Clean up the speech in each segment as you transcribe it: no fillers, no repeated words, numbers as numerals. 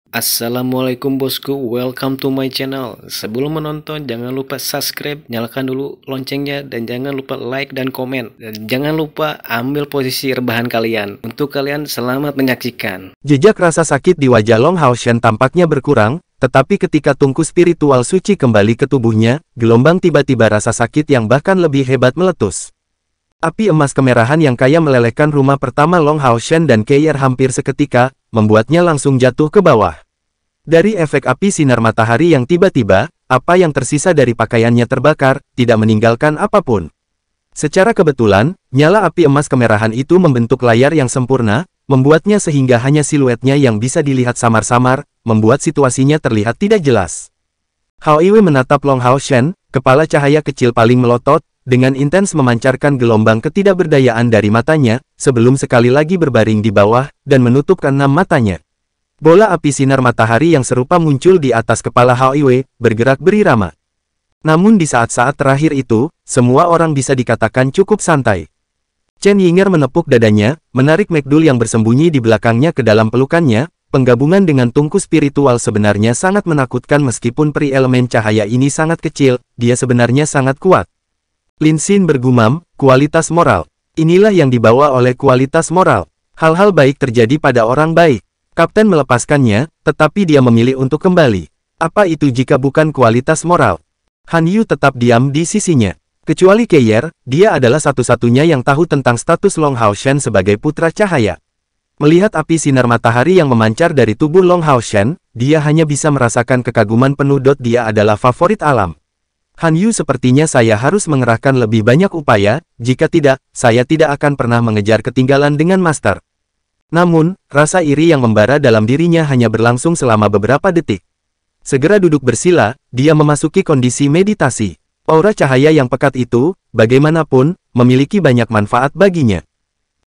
Assalamualaikum bosku, welcome to my channel. Sebelum menonton, jangan lupa subscribe, nyalakan dulu loncengnya, dan jangan lupa like dan komen. Dan jangan lupa ambil posisi rebahan kalian. Untuk kalian, selamat menyaksikan. Jejak rasa sakit di wajah Long Hao Shen tampaknya berkurang, tetapi ketika tungku spiritual suci kembali ke tubuhnya, gelombang tiba-tiba rasa sakit yang bahkan lebih hebat meletus. Api emas kemerahan yang kaya melelehkan rumah pertama Long Hao Shen dan Keir hampir seketika, membuatnya langsung jatuh ke bawah. Dari efek api sinar matahari yang tiba-tiba, apa yang tersisa dari pakaiannya terbakar, tidak meninggalkan apapun. Secara kebetulan, nyala api emas kemerahan itu membentuk layar yang sempurna, membuatnya sehingga hanya siluetnya yang bisa dilihat samar-samar, membuat situasinya terlihat tidak jelas. Hao Iwe menatap Long Hao Shen, kepala cahaya kecil paling melotot, dengan intens memancarkan gelombang ketidakberdayaan dari matanya, sebelum sekali lagi berbaring di bawah, dan menutup keenam matanya. Bola api sinar matahari yang serupa muncul di atas kepala Hao Iwe, bergerak berirama. Namun di saat-saat terakhir itu, semua orang bisa dikatakan cukup santai. Chen Yinger menepuk dadanya, menarik Megdul yang bersembunyi di belakangnya ke dalam pelukannya. Penggabungan dengan tungku spiritual sebenarnya sangat menakutkan meskipun peri elemen cahaya ini sangat kecil, dia sebenarnya sangat kuat. Lin Xin bergumam, kualitas moral. Inilah yang dibawa oleh kualitas moral. Hal-hal baik terjadi pada orang baik. Kapten melepaskannya, tetapi dia memilih untuk kembali. Apa itu jika bukan kualitas moral? Han Yu tetap diam di sisinya. Kecuali Keir, dia adalah satu-satunya yang tahu tentang status Long Hao Shen sebagai putra cahaya. Melihat api sinar matahari yang memancar dari tubuh Long Hao Shen, dia hanya bisa merasakan kekaguman penuh. Dia adalah favorit alam. Han Yu, sepertinya saya harus mengerahkan lebih banyak upaya, jika tidak, saya tidak akan pernah mengejar ketinggalan dengan Master. Namun, rasa iri yang membara dalam dirinya hanya berlangsung selama beberapa detik. Segera duduk bersila, dia memasuki kondisi meditasi. Aura cahaya yang pekat itu, bagaimanapun, memiliki banyak manfaat baginya.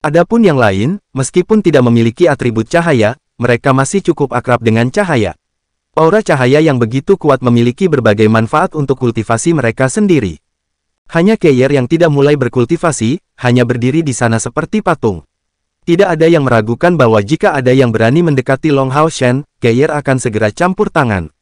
Adapun yang lain, meskipun tidak memiliki atribut cahaya, mereka masih cukup akrab dengan cahaya. Aura cahaya yang begitu kuat memiliki berbagai manfaat untuk kultivasi mereka sendiri. Hanya Keir yang tidak mulai berkultivasi, hanya berdiri di sana seperti patung. Tidak ada yang meragukan bahwa jika ada yang berani mendekati Long Hao Shen, Keir akan segera campur tangan.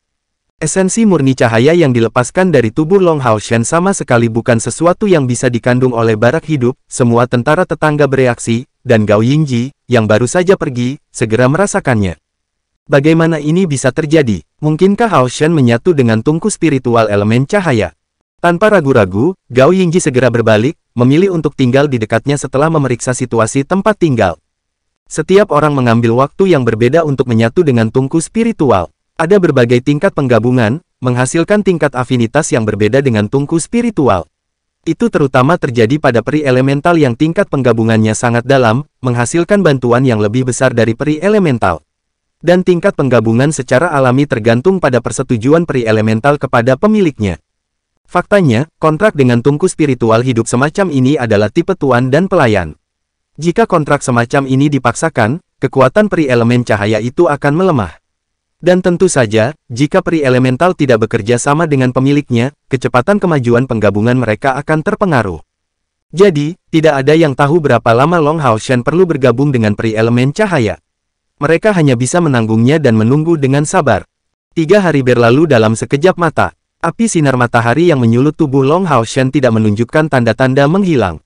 Esensi murni cahaya yang dilepaskan dari tubuh Long Hao Shen sama sekali bukan sesuatu yang bisa dikandung oleh barak hidup. Semua tentara tetangga bereaksi, dan Gao Yingji, yang baru saja pergi, segera merasakannya. Bagaimana ini bisa terjadi? Mungkinkah Hao Shen menyatu dengan tungku spiritual elemen cahaya? Tanpa ragu-ragu, Gao Yingji segera berbalik, memilih untuk tinggal di dekatnya setelah memeriksa situasi tempat tinggal. Setiap orang mengambil waktu yang berbeda untuk menyatu dengan tungku spiritual. Ada berbagai tingkat penggabungan, menghasilkan tingkat afinitas yang berbeda dengan tungku spiritual. Itu terutama terjadi pada peri elemental yang tingkat penggabungannya sangat dalam, menghasilkan bantuan yang lebih besar dari peri elemental. Dan tingkat penggabungan secara alami tergantung pada persetujuan peri elemental kepada pemiliknya. Faktanya, kontrak dengan tungku spiritual hidup semacam ini adalah tipe tuan dan pelayan. Jika kontrak semacam ini dipaksakan, kekuatan peri elemen cahaya itu akan melemah. Dan tentu saja, jika peri elemental tidak bekerja sama dengan pemiliknya, kecepatan kemajuan penggabungan mereka akan terpengaruh. Jadi, tidak ada yang tahu berapa lama Long Hao Shen perlu bergabung dengan peri elemen cahaya. Mereka hanya bisa menanggungnya dan menunggu dengan sabar. 3 hari berlalu dalam sekejap mata. Api sinar matahari yang menyulut tubuh Long Hao Shen tidak menunjukkan tanda-tanda menghilang.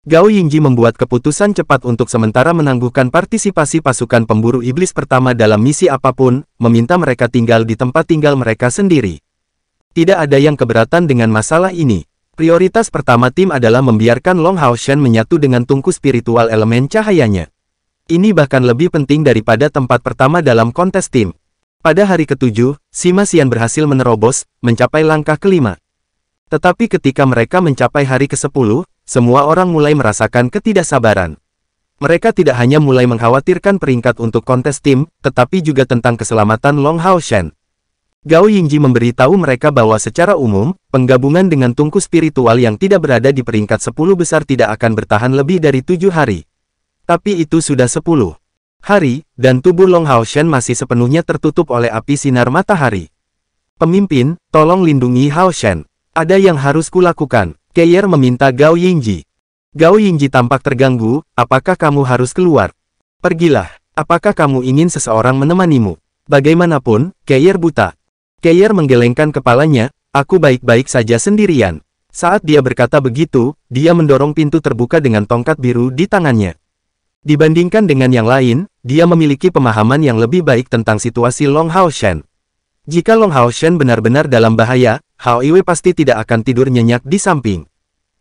Gao Yingji membuat keputusan cepat untuk sementara menangguhkan partisipasi pasukan pemburu iblis pertama dalam misi apapun, meminta mereka tinggal di tempat tinggal mereka sendiri. Tidak ada yang keberatan dengan masalah ini. Prioritas pertama tim adalah membiarkan Long Hao Shen menyatu dengan tungku spiritual elemen cahayanya. Ini bahkan lebih penting daripada tempat pertama dalam kontes tim. Pada hari ke-7, Sima Xian berhasil menerobos, mencapai langkah ke-5. Tetapi ketika mereka mencapai hari ke-10, semua orang mulai merasakan ketidaksabaran. Mereka tidak hanya mulai mengkhawatirkan peringkat untuk kontes tim, tetapi juga tentang keselamatan Long Hao Shen. Gao Yingji memberitahu mereka bahwa secara umum, penggabungan dengan tungku spiritual yang tidak berada di peringkat 10 besar tidak akan bertahan lebih dari 7 hari. Tapi itu sudah 10 hari, dan tubuh Long Hao Shen masih sepenuhnya tertutup oleh api sinar matahari. Pemimpin, tolong lindungi Hao Shen. Ada yang harus kulakukan. Keir meminta Gao Yingji. Gao Yingji tampak terganggu, apakah kamu harus keluar? Pergilah, apakah kamu ingin seseorang menemanimu? Bagaimanapun, Keir buta. Keir menggelengkan kepalanya, aku baik-baik saja sendirian. Saat dia berkata begitu, dia mendorong pintu terbuka dengan tongkat biru di tangannya. Dibandingkan dengan yang lain, dia memiliki pemahaman yang lebih baik tentang situasi Long Hao Shen. Jika Long Hao Shen benar-benar dalam bahaya, Hao Iwe pasti tidak akan tidur nyenyak di samping.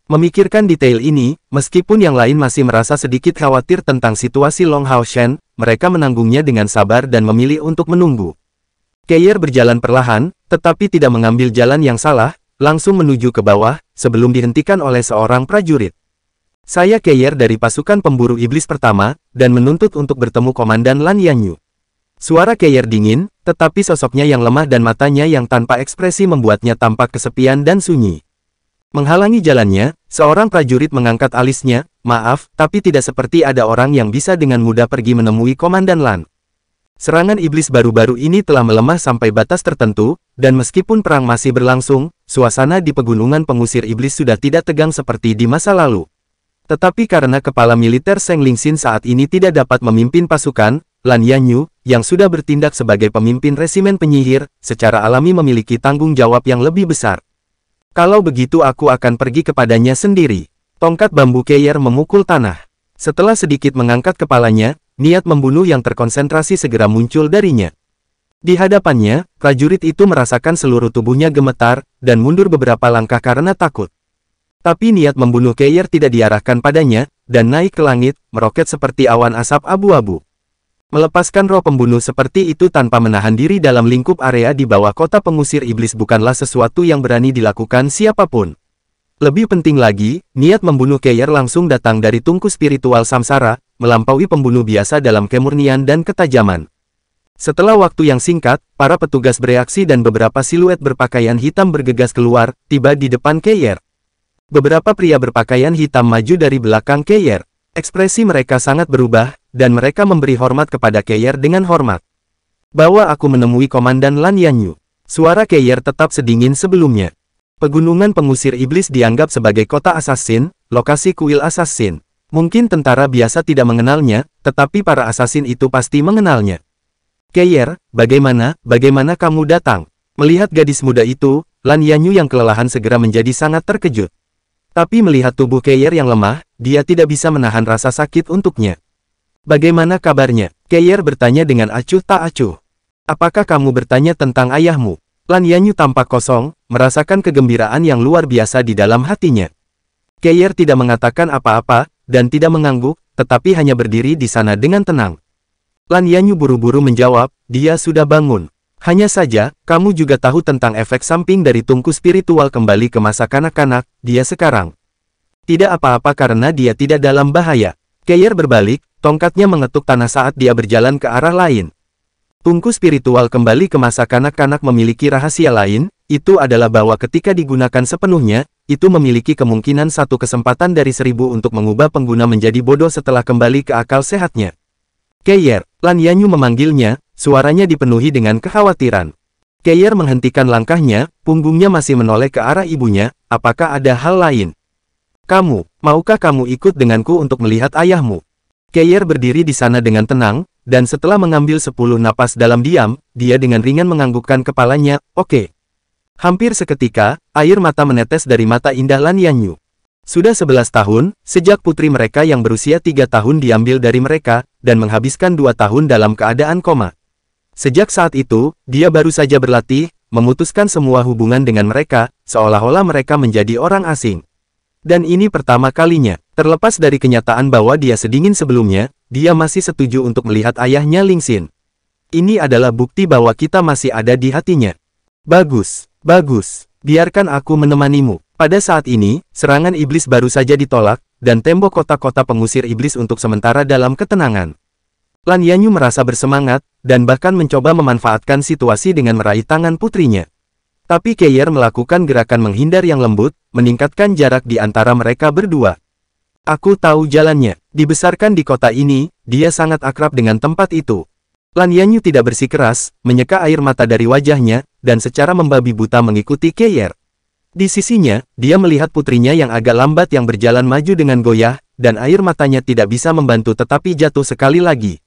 Memikirkan detail ini, meskipun yang lain masih merasa sedikit khawatir tentang situasi Long Hao Shen, mereka menanggungnya dengan sabar dan memilih untuk menunggu. Keir berjalan perlahan, tetapi tidak mengambil jalan yang salah, langsung menuju ke bawah, sebelum dihentikan oleh seorang prajurit. Saya Keir dari pasukan pemburu iblis pertama, dan menuntut untuk bertemu Komandan Lan Yanyu. Suara Keir dingin, tetapi sosoknya yang lemah dan matanya yang tanpa ekspresi membuatnya tampak kesepian dan sunyi. Menghalangi jalannya, seorang prajurit mengangkat alisnya, maaf, tapi tidak seperti ada orang yang bisa dengan mudah pergi menemui Komandan Lan. Serangan iblis baru-baru ini telah melemah sampai batas tertentu, dan meskipun perang masih berlangsung, suasana di pegunungan pengusir iblis sudah tidak tegang seperti di masa lalu. Tetapi karena kepala militer Seng Lingxin saat ini tidak dapat memimpin pasukan, Lan Yanyu, yang sudah bertindak sebagai pemimpin resimen penyihir, secara alami memiliki tanggung jawab yang lebih besar. Kalau begitu aku akan pergi kepadanya sendiri. Tongkat bambu Keir memukul tanah. Setelah sedikit mengangkat kepalanya, niat membunuh yang terkonsentrasi segera muncul darinya. Di hadapannya, prajurit itu merasakan seluruh tubuhnya gemetar, dan mundur beberapa langkah karena takut. Tapi niat membunuh Keir tidak diarahkan padanya, dan naik ke langit, meroket seperti awan asap abu-abu. Melepaskan roh pembunuh seperti itu tanpa menahan diri dalam lingkup area di bawah kota pengusir iblis bukanlah sesuatu yang berani dilakukan siapapun. Lebih penting lagi, niat membunuh Keir langsung datang dari tungku spiritual samsara, melampaui pembunuh biasa dalam kemurnian dan ketajaman. Setelah waktu yang singkat, para petugas bereaksi dan beberapa siluet berpakaian hitam bergegas keluar, tiba di depan Keir. Beberapa pria berpakaian hitam maju dari belakang Keir. Ekspresi mereka sangat berubah, dan mereka memberi hormat kepada Keir dengan hormat. Bawa aku menemui Komandan Lan Yanyu. Suara Keir tetap sedingin sebelumnya. Pegunungan pengusir iblis dianggap sebagai kota assassin, lokasi kuil assassin. Mungkin tentara biasa tidak mengenalnya, tetapi para assassin itu pasti mengenalnya. Keir, bagaimana kamu datang? Melihat gadis muda itu, Lan Yanyu yang kelelahan segera menjadi sangat terkejut. Tapi melihat tubuh Keir yang lemah, dia tidak bisa menahan rasa sakit untuknya. Bagaimana kabarnya? Keir bertanya dengan acuh tak acuh. Apakah kamu bertanya tentang ayahmu? Lan Yanyu tampak kosong, merasakan kegembiraan yang luar biasa di dalam hatinya. Keir tidak mengatakan apa-apa, dan tidak mengangguk, tetapi hanya berdiri di sana dengan tenang. Lan Yanyu buru-buru menjawab, dia sudah bangun. Hanya saja, kamu juga tahu tentang efek samping dari tungku spiritual kembali ke masa kanak-kanak, dia sekarang. Tidak apa-apa karena dia tidak dalam bahaya. Keir berbalik, tongkatnya mengetuk tanah saat dia berjalan ke arah lain. Tungku spiritual kembali ke masa kanak-kanak memiliki rahasia lain, itu adalah bahwa ketika digunakan sepenuhnya, itu memiliki kemungkinan 1 kesempatan dari 1000 untuk mengubah pengguna menjadi bodoh setelah kembali ke akal sehatnya. Keir, Lan Yanyu memanggilnya, suaranya dipenuhi dengan kekhawatiran. Keir menghentikan langkahnya, punggungnya masih menoleh ke arah ibunya, apakah ada hal lain? Maukah kamu ikut denganku untuk melihat ayahmu? Keir berdiri di sana dengan tenang, dan setelah mengambil 10 napas dalam diam, dia dengan ringan menganggukkan kepalanya, oke. Hampir seketika, air mata menetes dari mata indah Lan Yanyu. Sudah 11 tahun, sejak putri mereka yang berusia 3 tahun diambil dari mereka, dan menghabiskan 2 tahun dalam keadaan koma. Sejak saat itu, dia baru saja berlatih, memutuskan semua hubungan dengan mereka, seolah-olah mereka menjadi orang asing. Dan ini pertama kalinya, terlepas dari kenyataan bahwa dia sedingin sebelumnya, dia masih setuju untuk melihat ayahnya Lingxin. Ini adalah bukti bahwa kita masih ada di hatinya. Bagus, biarkan aku menemanimu. Pada saat ini, serangan iblis baru saja ditolak, dan tembok kota-kota pengusir iblis untuk sementara dalam ketenangan. Lan Yanyu merasa bersemangat, dan bahkan mencoba memanfaatkan situasi dengan meraih tangan putrinya. Tapi Keir melakukan gerakan menghindar yang lembut, meningkatkan jarak di antara mereka berdua. Aku tahu jalannya, dibesarkan di kota ini, dia sangat akrab dengan tempat itu. Lan Yanyu tidak bersikeras, menyeka air mata dari wajahnya, dan secara membabi buta mengikuti Keir. Di sisinya, dia melihat putrinya yang agak lambat yang berjalan maju dengan goyah, dan air matanya tidak bisa membantu tetapi jatuh sekali lagi.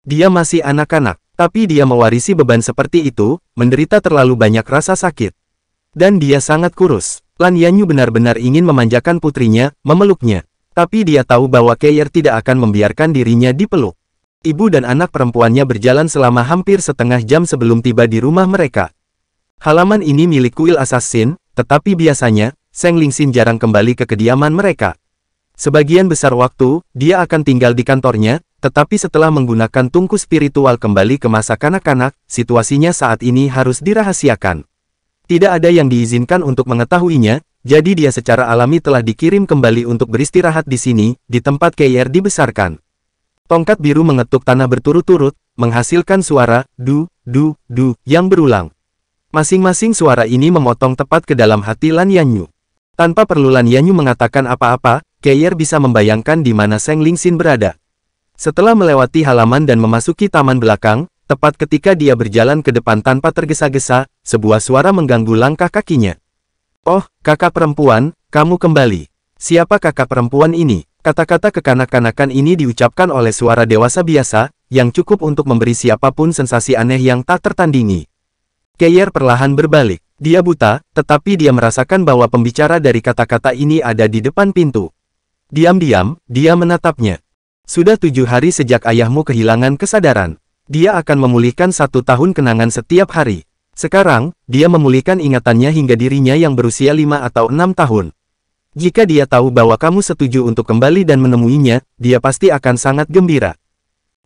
Dia masih anak-anak. Tapi dia mewarisi beban seperti itu, menderita terlalu banyak rasa sakit. Dan dia sangat kurus. Lan Yanyu benar-benar ingin memanjakan putrinya, memeluknya. Tapi dia tahu bahwa Keir tidak akan membiarkan dirinya dipeluk. Ibu dan anak perempuannya berjalan selama hampir setengah jam sebelum tiba di rumah mereka. Halaman ini milik kuil assassin, tetapi biasanya, Seng Lingxin jarang kembali ke kediaman mereka. Sebagian besar waktu, dia akan tinggal di kantornya, tetapi setelah menggunakan tungku spiritual kembali ke masa kanak-kanak, situasinya saat ini harus dirahasiakan. Tidak ada yang diizinkan untuk mengetahuinya, jadi dia secara alami telah dikirim kembali untuk beristirahat di sini, di tempat Keir dibesarkan. Tongkat biru mengetuk tanah berturut-turut, menghasilkan suara, du, du, du, yang berulang. Masing-masing suara ini memotong tepat ke dalam hati Lan Yanyu. Tanpa perlu Lan Yanyu mengatakan apa-apa, Keir bisa membayangkan di mana Seng Lingxin berada. Setelah melewati halaman dan memasuki taman belakang, tepat ketika dia berjalan ke depan tanpa tergesa-gesa, sebuah suara mengganggu langkah kakinya. "Oh, kakak perempuan, kamu kembali. Siapa kakak perempuan ini?" Kata-kata kekanak-kanakan ini diucapkan oleh suara dewasa biasa, yang cukup untuk memberi siapapun sensasi aneh yang tak tertandingi. Keir perlahan berbalik. Dia buta, tetapi dia merasakan bahwa pembicara dari kata-kata ini ada di depan pintu. Diam-diam, dia menatapnya. "Sudah 7 hari sejak ayahmu kehilangan kesadaran. Dia akan memulihkan 1 tahun kenangan setiap hari. Sekarang, dia memulihkan ingatannya hingga dirinya yang berusia 5 atau 6 tahun. Jika dia tahu bahwa kamu setuju untuk kembali dan menemuinya, dia pasti akan sangat gembira,"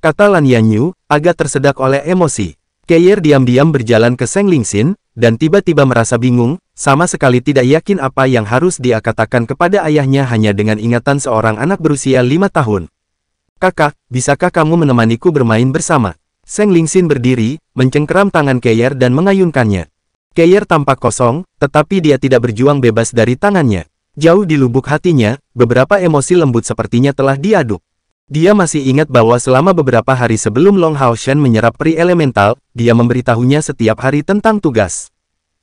kata Lan Yanyu, agak tersedak oleh emosi. Keir diam-diam berjalan ke Seng Lingxin, dan tiba-tiba merasa bingung, sama sekali tidak yakin apa yang harus dia katakan kepada ayahnya hanya dengan ingatan seorang anak berusia 5 tahun. "Kakak, bisakah kamu menemaniku bermain bersama?" Seng Lingxin berdiri, mencengkeram tangan Keir dan mengayunkannya. Keir tampak kosong, tetapi dia tidak berjuang bebas dari tangannya. Jauh di lubuk hatinya, beberapa emosi lembut sepertinya telah diaduk. Dia masih ingat bahwa selama beberapa hari sebelum Long Hao Shen menyerap peri elemental, dia memberitahunya setiap hari tentang tugas.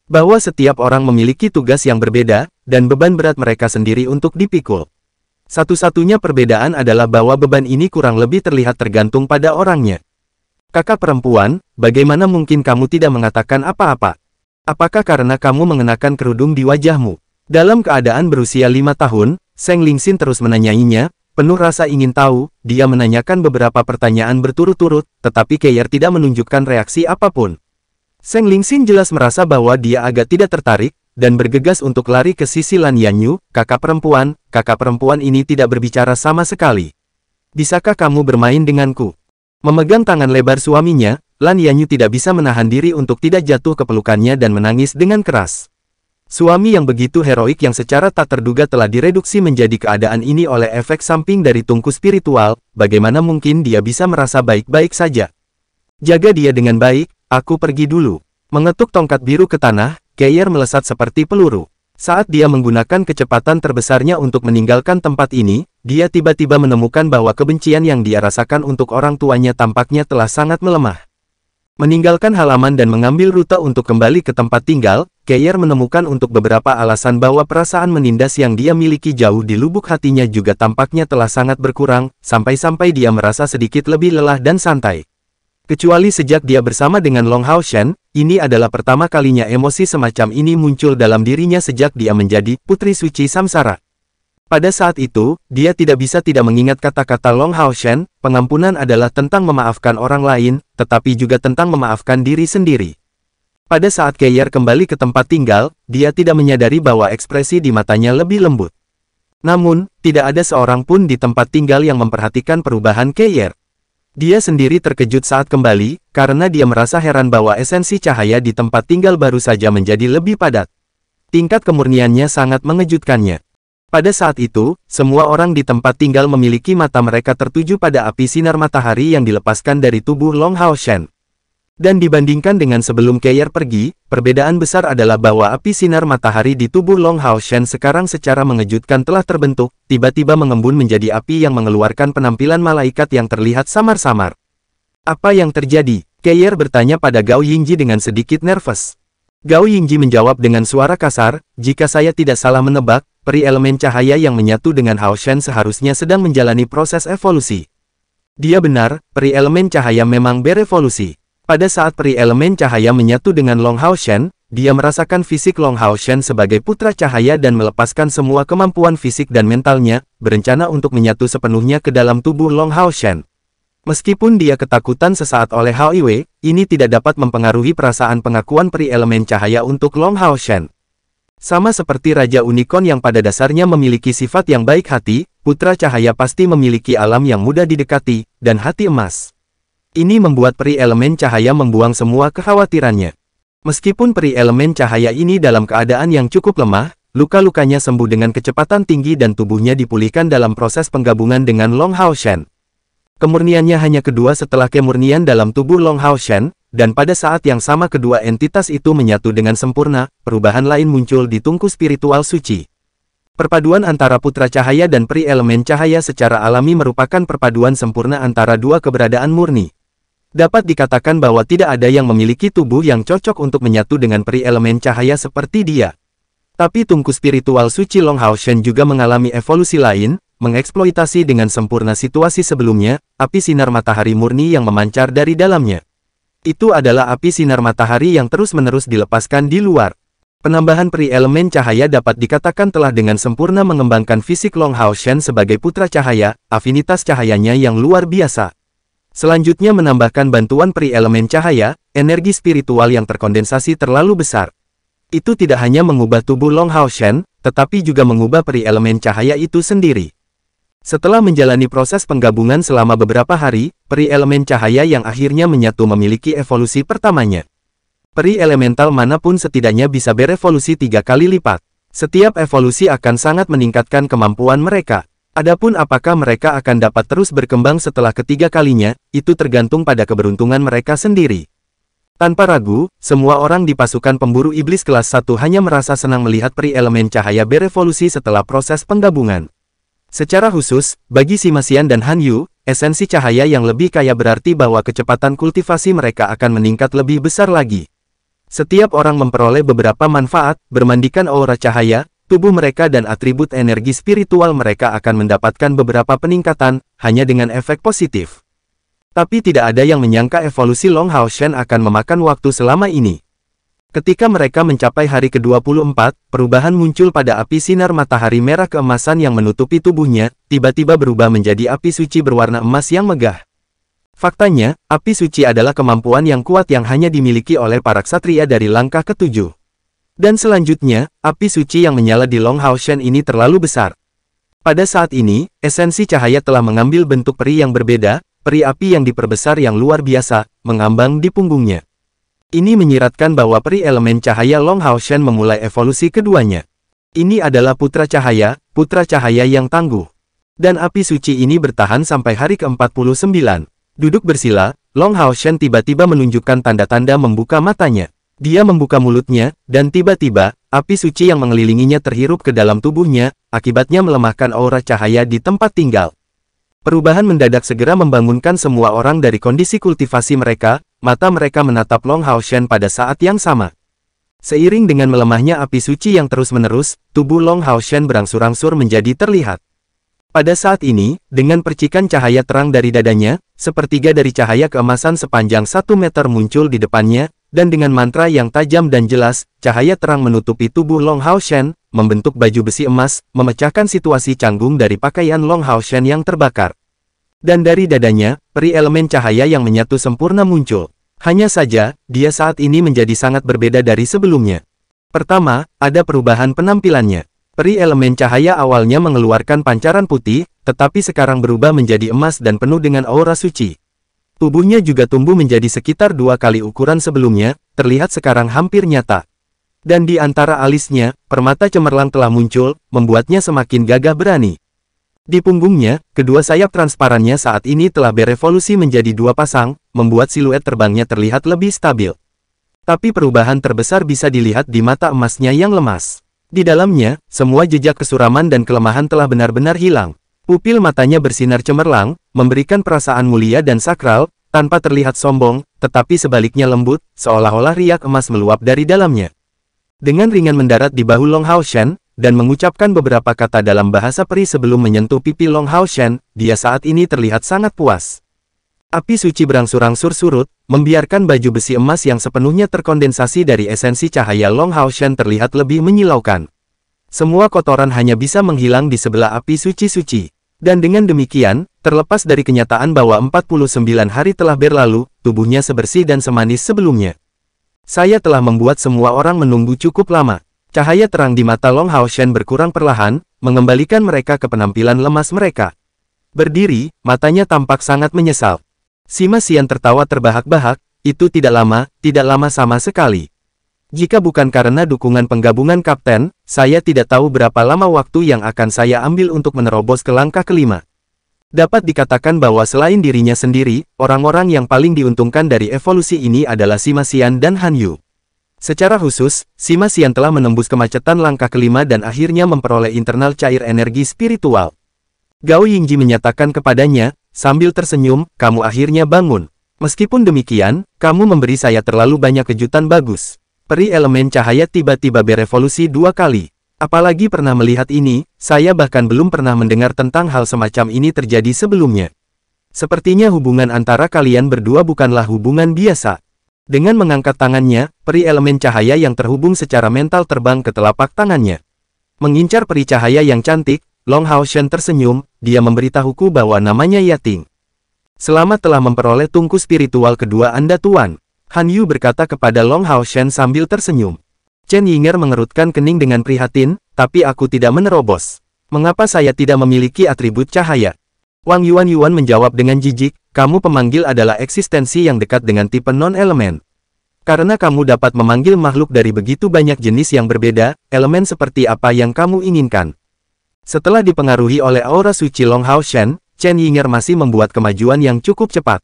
Bahwa setiap orang memiliki tugas yang berbeda, dan beban berat mereka sendiri untuk dipikul. Satu-satunya perbedaan adalah bahwa beban ini kurang lebih terlihat tergantung pada orangnya. "Kakak perempuan, bagaimana mungkin kamu tidak mengatakan apa-apa? Apakah karena kamu mengenakan kerudung di wajahmu?" Dalam keadaan berusia 5 tahun, Seng Lingxin terus menanyainya, penuh rasa ingin tahu. Dia menanyakan beberapa pertanyaan berturut-turut, tetapi Keir tidak menunjukkan reaksi apapun. Seng Lingxin jelas merasa bahwa dia agak tidak tertarik, dan bergegas untuk lari ke sisi Lan Yanyu. kakak perempuan ini tidak berbicara sama sekali. "Bisakah kamu bermain denganku?" Memegang tangan lebar suaminya, Lan Yanyu tidak bisa menahan diri untuk tidak jatuh ke pelukannya dan menangis dengan keras. Suami yang begitu heroik yang secara tak terduga telah direduksi menjadi keadaan ini oleh efek samping dari tungku spiritual, bagaimana mungkin dia bisa merasa baik-baik saja? "Jaga dia dengan baik, aku pergi dulu." Mengetuk tongkat biru ke tanah, Keir melesat seperti peluru. Saat dia menggunakan kecepatan terbesarnya untuk meninggalkan tempat ini, dia tiba-tiba menemukan bahwa kebencian yang dia rasakan untuk orang tuanya tampaknya telah sangat melemah. Meninggalkan halaman dan mengambil rute untuk kembali ke tempat tinggal, Keir menemukan untuk beberapa alasan bahwa perasaan menindas yang dia miliki jauh di lubuk hatinya juga tampaknya telah sangat berkurang, sampai-sampai dia merasa sedikit lebih lelah dan santai. Kecuali sejak dia bersama dengan Long Hao Shen, ini adalah pertama kalinya emosi semacam ini muncul dalam dirinya sejak dia menjadi Putri Suci Samsara. Pada saat itu, dia tidak bisa tidak mengingat kata-kata Long Hao Shen, pengampunan adalah tentang memaafkan orang lain, tetapi juga tentang memaafkan diri sendiri. Pada saat Keir kembali ke tempat tinggal, dia tidak menyadari bahwa ekspresi di matanya lebih lembut. Namun, tidak ada seorang pun di tempat tinggal yang memperhatikan perubahan Keir. Dia sendiri terkejut saat kembali, karena dia merasa heran bahwa esensi cahaya di tempat tinggal baru saja menjadi lebih padat. Tingkat kemurniannya sangat mengejutkannya. Pada saat itu, semua orang di tempat tinggal memiliki mata mereka tertuju pada api sinar matahari yang dilepaskan dari tubuh Long Hao Shen. Dan dibandingkan dengan sebelum Keir pergi, perbedaan besar adalah bahwa api sinar matahari di tubuh Long Hao Shen sekarang secara mengejutkan telah terbentuk, tiba-tiba mengembun menjadi api yang mengeluarkan penampilan malaikat yang terlihat samar-samar. "Apa yang terjadi?" Keir bertanya pada Gao Yingji dengan sedikit nervous. Gao Yingji menjawab dengan suara kasar, "Jika saya tidak salah menebak, peri elemen cahaya yang menyatu dengan Hao Shen seharusnya sedang menjalani proses evolusi." "Dia benar, peri elemen cahaya memang berevolusi. Pada saat peri elemen cahaya menyatu dengan Long Hao Shen, dia merasakan fisik Long Hao Shen sebagai putra cahaya dan melepaskan semua kemampuan fisik dan mentalnya, berencana untuk menyatu sepenuhnya ke dalam tubuh Long Hao Shen. Meskipun dia ketakutan sesaat oleh Hao Iwei, ini tidak dapat mempengaruhi perasaan pengakuan peri elemen cahaya untuk Long Hao Shen. Sama seperti Raja Unicorn yang pada dasarnya memiliki sifat yang baik hati, putra cahaya pasti memiliki alam yang mudah didekati, dan hati emas. Ini membuat peri elemen cahaya membuang semua kekhawatirannya. Meskipun peri elemen cahaya ini dalam keadaan yang cukup lemah, luka-lukanya sembuh dengan kecepatan tinggi dan tubuhnya dipulihkan dalam proses penggabungan dengan Long Hao Shen. Kemurniannya hanya kedua setelah kemurnian dalam tubuh Long Hao Shen, dan pada saat yang sama kedua entitas itu menyatu dengan sempurna, perubahan lain muncul di tungku spiritual suci. Perpaduan antara putra cahaya dan peri elemen cahaya secara alami merupakan perpaduan sempurna antara dua keberadaan murni. Dapat dikatakan bahwa tidak ada yang memiliki tubuh yang cocok untuk menyatu dengan peri elemen cahaya seperti dia. Tapi tungku spiritual suci Long Hao Shen juga mengalami evolusi lain, mengeksploitasi dengan sempurna situasi sebelumnya, api sinar matahari murni yang memancar dari dalamnya. Itu adalah api sinar matahari yang terus-menerus dilepaskan di luar. Penambahan peri elemen cahaya dapat dikatakan telah dengan sempurna mengembangkan fisik Long Hao Shen sebagai putra cahaya, afinitas cahayanya yang luar biasa. Selanjutnya menambahkan bantuan peri elemen cahaya, energi spiritual yang terkondensasi terlalu besar. Itu tidak hanya mengubah tubuh Long Hao Shen, tetapi juga mengubah peri elemen cahaya itu sendiri. Setelah menjalani proses penggabungan selama beberapa hari, peri elemen cahaya yang akhirnya menyatu memiliki evolusi pertamanya. Peri elemental manapun setidaknya bisa berevolusi 3 kali lipat. Setiap evolusi akan sangat meningkatkan kemampuan mereka. Adapun apakah mereka akan dapat terus berkembang setelah ketiga kalinya, itu tergantung pada keberuntungan mereka sendiri. Tanpa ragu, semua orang di pasukan pemburu iblis kelas 1 hanya merasa senang melihat peri elemen cahaya berevolusi setelah proses penggabungan. Secara khusus, bagi Sima Xian dan Han Yu, esensi cahaya yang lebih kaya berarti bahwa kecepatan kultivasi mereka akan meningkat lebih besar lagi. Setiap orang memperoleh beberapa manfaat, bermandikan aura cahaya, tubuh mereka dan atribut energi spiritual mereka akan mendapatkan beberapa peningkatan, hanya dengan efek positif. Tapi tidak ada yang menyangka evolusi Long Hao Shen akan memakan waktu selama ini. Ketika mereka mencapai hari ke-24, perubahan muncul pada api sinar matahari merah keemasan yang menutupi tubuhnya, tiba-tiba berubah menjadi api suci berwarna emas yang megah. Faktanya, api suci adalah kemampuan yang kuat yang hanya dimiliki oleh para ksatria dari langkah ke-7. Dan selanjutnya, api suci yang menyala di Long Hao Shen ini terlalu besar. Pada saat ini, esensi cahaya telah mengambil bentuk peri yang berbeda, peri api yang diperbesar yang luar biasa, mengambang di punggungnya. Ini menyiratkan bahwa peri elemen cahaya Long Hao Shen memulai evolusi keduanya. Ini adalah putra cahaya yang tangguh. Dan api suci ini bertahan sampai hari ke-49. Duduk bersila, Long Hao Shen tiba-tiba menunjukkan tanda-tanda membuka matanya. Dia membuka mulutnya, dan tiba-tiba, api suci yang mengelilinginya terhirup ke dalam tubuhnya, akibatnya melemahkan aura cahaya di tempat tinggal. Perubahan mendadak segera membangunkan semua orang dari kondisi kultivasi mereka, mata mereka menatap Long Hao Shen pada saat yang sama. Seiring dengan melemahnya api suci yang terus-menerus, tubuh Long Hao Shen berangsur-angsur menjadi terlihat. Pada saat ini, dengan percikan cahaya terang dari dadanya, sepertiga dari cahaya keemasan sepanjang 1 meter muncul di depannya, dan dengan mantra yang tajam dan jelas, cahaya terang menutupi tubuh Long Hao Shen, membentuk baju besi emas, memecahkan situasi canggung dari pakaian Long Hao Shen yang terbakar. Dan dari dadanya, peri elemen cahaya yang menyatu sempurna muncul. Hanya saja, dia saat ini menjadi sangat berbeda dari sebelumnya. Pertama, ada perubahan penampilannya. Peri elemen cahaya awalnya mengeluarkan pancaran putih, tetapi sekarang berubah menjadi emas dan penuh dengan aura suci. Tubuhnya juga tumbuh menjadi sekitar 2 kali ukuran sebelumnya, terlihat sekarang hampir nyata. Dan di antara alisnya, permata cemerlang telah muncul, membuatnya semakin gagah berani. Di punggungnya, kedua sayap transparannya saat ini telah berevolusi menjadi 2 pasang, membuat siluet terbangnya terlihat lebih stabil. Tapi perubahan terbesar bisa dilihat di mata emasnya yang lemas. Di dalamnya, semua jejak kesuraman dan kelemahan telah benar-benar hilang. Pupil matanya bersinar cemerlang, memberikan perasaan mulia dan sakral, tanpa terlihat sombong, tetapi sebaliknya lembut, seolah-olah riak emas meluap dari dalamnya. Dengan ringan mendarat di bahu Long Hao Shen, dan mengucapkan beberapa kata dalam bahasa peri sebelum menyentuh pipi Long Hao Shen, dia saat ini terlihat sangat puas. Api suci berangsur-angsur surut, membiarkan baju besi emas yang sepenuhnya terkondensasi dari esensi cahaya Long Hao Shen terlihat lebih menyilaukan. Semua kotoran hanya bisa menghilang di sebelah api suci-suci. Dan dengan demikian, terlepas dari kenyataan bahwa 49 hari telah berlalu, tubuhnya sebersih dan semanis sebelumnya. Saya telah membuat semua orang menunggu cukup lama. Cahaya terang di mata Long Hao Shen berkurang perlahan, mengembalikan mereka ke penampilan lemas mereka. Berdiri, matanya tampak sangat menyesal. Sima Xian tertawa terbahak-bahak, itu tidak lama sama sekali. Jika bukan karena dukungan penggabungan kapten, saya tidak tahu berapa lama waktu yang akan saya ambil untuk menerobos ke langkah kelima. Dapat dikatakan bahwa selain dirinya sendiri, orang-orang yang paling diuntungkan dari evolusi ini adalah Sima Xian dan Han Yu. Secara khusus, Sima Xian telah menembus kemacetan langkah kelima dan akhirnya memperoleh internal cair energi spiritual. Gao Yingji menyatakan kepadanya, sambil tersenyum, kamu akhirnya bangun. Meskipun demikian, kamu memberi saya terlalu banyak kejutan bagus. Peri elemen cahaya tiba-tiba berevolusi 2 kali. Apalagi pernah melihat ini, saya bahkan belum pernah mendengar tentang hal semacam ini terjadi sebelumnya. Sepertinya hubungan antara kalian berdua bukanlah hubungan biasa. Dengan mengangkat tangannya, peri elemen cahaya yang terhubung secara mental terbang ke telapak tangannya. Mengincar peri cahaya yang cantik, Long Hao Shen tersenyum, dia memberitahuku bahwa namanya Yating. Selamat telah memperoleh tungku spiritual kedua Anda Tuan. Han Yu berkata kepada Long Hao Shen sambil tersenyum. Chen Yinger mengerutkan kening dengan prihatin, tapi aku tidak menerobos. Mengapa saya tidak memiliki atribut cahaya? Wang Yuan menjawab dengan jijik, kamu pemanggil adalah eksistensi yang dekat dengan tipe non-elemen. Karena kamu dapat memanggil makhluk dari begitu banyak jenis yang berbeda, elemen seperti apa yang kamu inginkan. Setelah dipengaruhi oleh aura suci Long Hao Shen, Chen Yinger masih membuat kemajuan yang cukup cepat.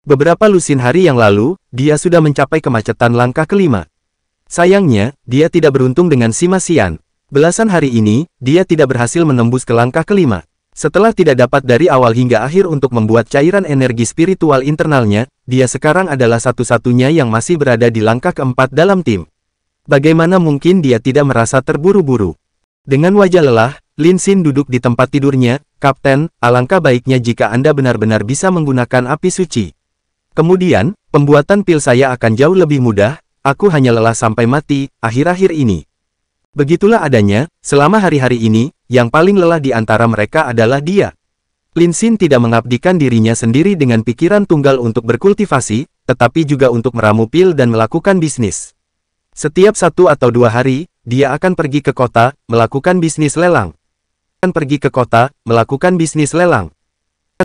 Beberapa lusin hari yang lalu, dia sudah mencapai kemacetan langkah kelima. Sayangnya, dia tidak beruntung dengan Sima Xian. Belasan hari ini, dia tidak berhasil menembus ke langkah kelima. Setelah tidak dapat dari awal hingga akhir untuk membuat cairan energi spiritual internalnya, dia sekarang adalah satu-satunya yang masih berada di langkah keempat dalam tim. Bagaimana mungkin dia tidak merasa terburu-buru? Dengan wajah lelah, Lin Xin duduk di tempat tidurnya, Kapten, alangkah baiknya jika Anda benar-benar bisa menggunakan api suci. Kemudian, pembuatan pil saya akan jauh lebih mudah, aku hanya lelah sampai mati, akhir-akhir ini. Begitulah adanya, selama hari-hari ini, yang paling lelah di antara mereka adalah dia. Lin Xin tidak mengabdikan dirinya sendiri dengan pikiran tunggal untuk berkultivasi, tetapi juga untuk meramu pil dan melakukan bisnis. Setiap 1 atau 2 hari, dia akan pergi ke kota, melakukan bisnis lelang.